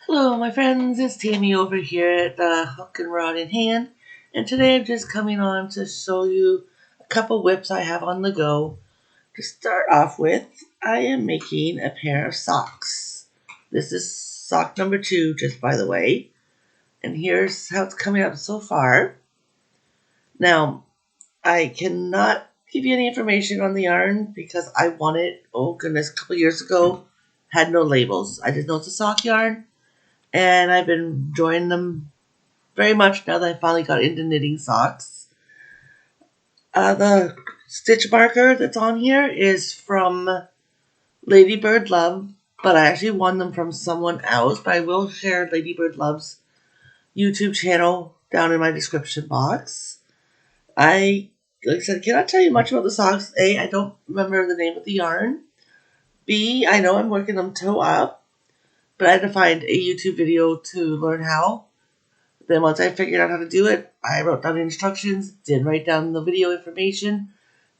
Hello, my friends. It's Tammy over here at Hook and Rod in Hand, and today I'm just coming on to show you a couple whips I have on the go. To start off with, I am making a pair of socks. This is sock number 2, just by the way, and here's how it's coming up so far. Now, I cannot give you any information on the yarn because I won it, oh goodness, a couple years ago. Had no labels. I just know it's a sock yarn. And I've been enjoying them very much now that I finally got into knitting socks. The stitch marker that's on here is from Ladybird Love, but I actually won them from someone else. But I will share Ladybird Love's YouTube channel down in my description box. Like I said, cannot tell you much about the socks. A, I don't remember the name of the yarn. B, I know I'm working them toe up, but I had to find a YouTube video to learn how. Then once I figured out how to do it, I wrote down the instructions, did write down the video information.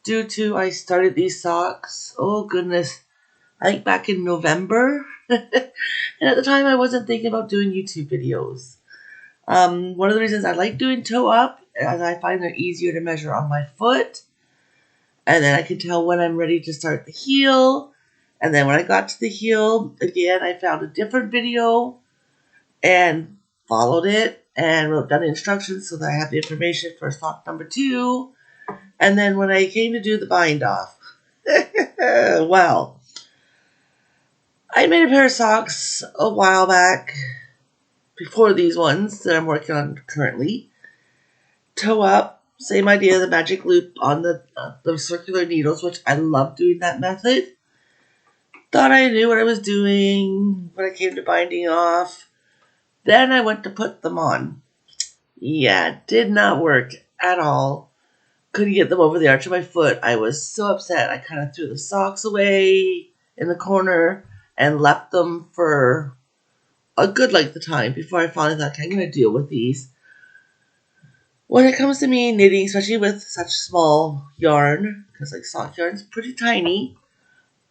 Due to I started these socks, oh goodness, I think back in November. And at the time I wasn't thinking about doing YouTube videos. One of the reasons I like doing toe up is I find they're easier to measure on my foot. And then I can tell when I'm ready to start the heel. And then when I got to the heel, again, I found a different video and followed it and wrote down the instructions so that I have the information for sock number 2. And then when I came to do the bind off, well, I made a pair of socks a while back before these ones that I'm working on currently. Toe up, same idea, the magic loop on the circular needles, which I love doing that method. Thought I knew what I was doing when I came to binding off. Then I went to put them on. Yeah, did not work at all. Couldn't get them over the arch of my foot. I was so upset. I kind of threw the socks away in the corner and left them for a good length of time before I finally thought, okay, I'm going to deal with these. When it comes to me knitting, especially with such small yarn, because like sock yarn is pretty tiny,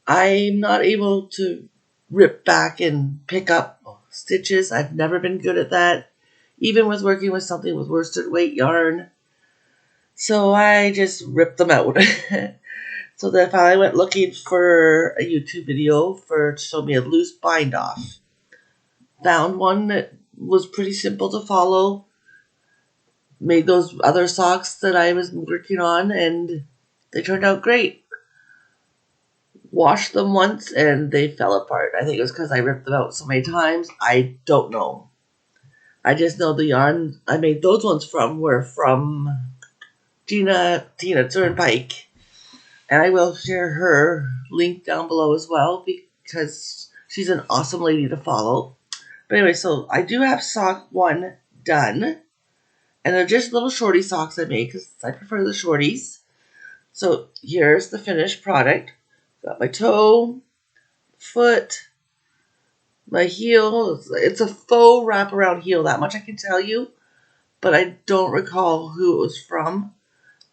I'm not able to rip back and pick up stitches. I've never been good at that, even with working with something with worsted weight yarn. So I just ripped them out. So then I went looking for a YouTube video to show me a loose bind off. Found one that was pretty simple to follow. Made those other socks that I was working on, and they turned out great. Washed them once and they fell apart. I think it was because I ripped them out so many times. I don't know. I just know the yarn I made those ones from were from Tina Turnpike. And I will share her link down below as well because she's an awesome lady to follow. But anyway, so I do have sock 1 done. And they're just little shorty socks I made because I prefer the shorties. So here's the finished product. Got my toe, foot, my heel. It's a faux wraparound heel, that much I can tell you. But I don't recall who it was from.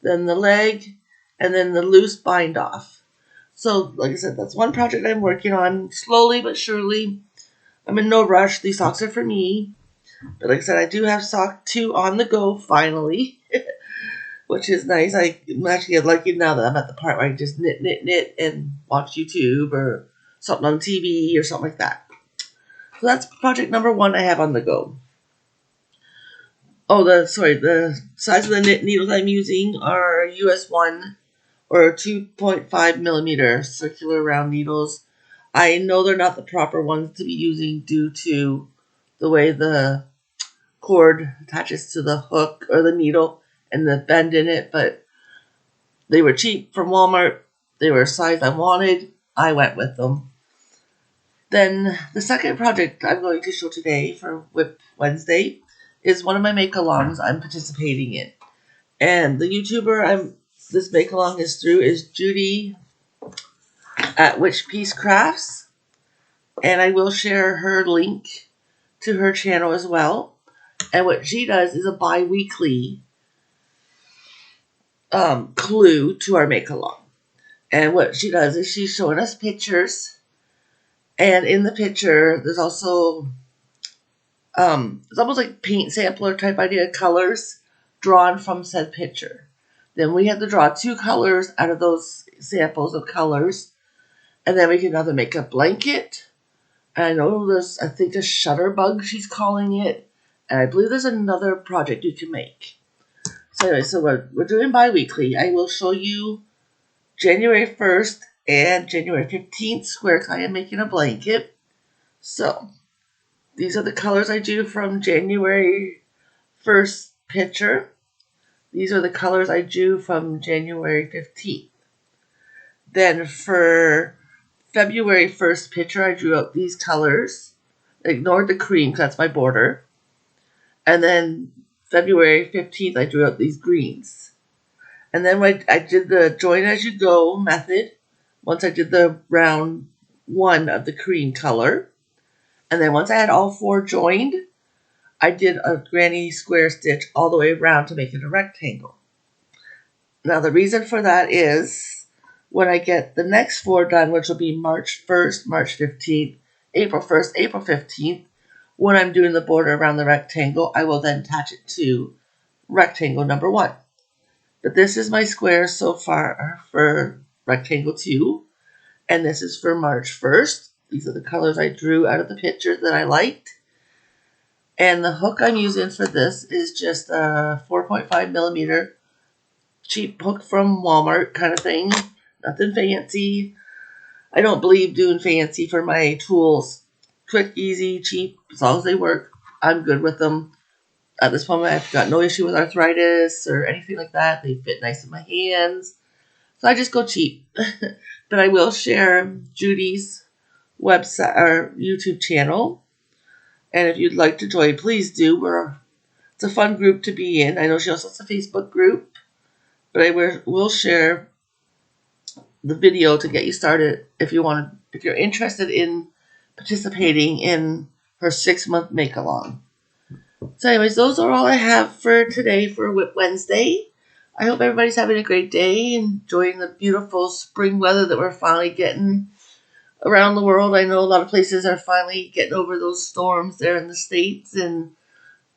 Then the leg, and then the loose bind off. So, like I said, that's one project I'm working on slowly but surely. I'm in no rush. These socks are for me. But like I said, I do have sock 2 on the go finally, which is nice. I'm actually lucky now that I'm at the part where I can just knit, and watch YouTube or something on TV or something like that. So that's project number 1 I have on the go. Oh, the size of the knit needles I'm using are US 1 or 2.5 millimeter circular round needles. I know they're not the proper ones to be using due to the way the cord attaches to the hook or the needle and the bend in it, but they were cheap from Walmart. They were a size I wanted. I went with them. Then the second project I'm going to show today for WIP Wednesday is one of my make-alongs I'm participating in. And the YouTuber this make-along is through is Judy at Witch Piece Crafts. And I will share her link to her channel as well. And what she does is a bi-weekly clue to our make-along. And what she does is she's showing us pictures. And in the picture, there's also It's almost like paint sampler type idea, colors drawn from said picture. Then we have to draw 2 colors out of those samples of colors, and then we can either make a blanket. And I know there's, I think, a shutterbug she's calling it, and I believe there's another project you can make. So anyway, so we're doing bi-weekly. I will show you January 1st and January 15th square I am making a blanket. So these are the colors I do from January 1st picture. These are the colors I drew from January 15th. Then for February 1st picture, I drew out these colors. Ignored the cream because that's my border. And then February 15th, I drew out these greens. And then when I did the join as you go method, once I did the round 1 of the cream color. And then once I had all 4 joined, I did a granny square stitch all the way around to make it a rectangle. Now the reason for that is when I get the next 4 done, which will be March 1st, March 15th, April 1st, April 15th, when I'm doing the border around the rectangle, I will then attach it to rectangle number 1. But this is my square so far for rectangle 2, and this is for March 1st. These are the colors I drew out of the picture that I liked. And the hook I'm using for this is just a 4.5 millimeter cheap hook from Walmart kind of thing. Nothing fancy. I don't believe doing fancy for my tools. Quick, easy, cheap, as long as they work, I'm good with them. At this moment, I've got no issue with arthritis or anything like that. They fit nice in my hands. So I just go cheap. But I will share Judy's website or YouTube channel. And if you'd like to join, please do. It's a fun group to be in. I know she also has a Facebook group. But I will share the video to get you started if you're interested in participating in her 6-month make-along. So anyways, those are all I have for today for WIP Wednesday. I hope everybody's having a great day, enjoying the beautiful spring weather that we're finally getting around the world. I know a lot of places are finally getting over those storms there in the States and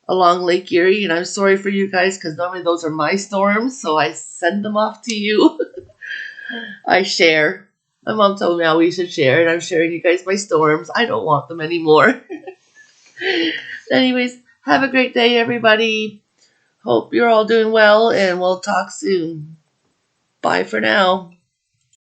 along Lake Erie. And I'm sorry for you guys because normally those are my storms, so I send them off to you. I share. My mom told me we should share, and I'm sharing you guys my storms. I don't want them anymore. Anyways, have a great day, everybody. Hope you're all doing well, and we'll talk soon. Bye for now.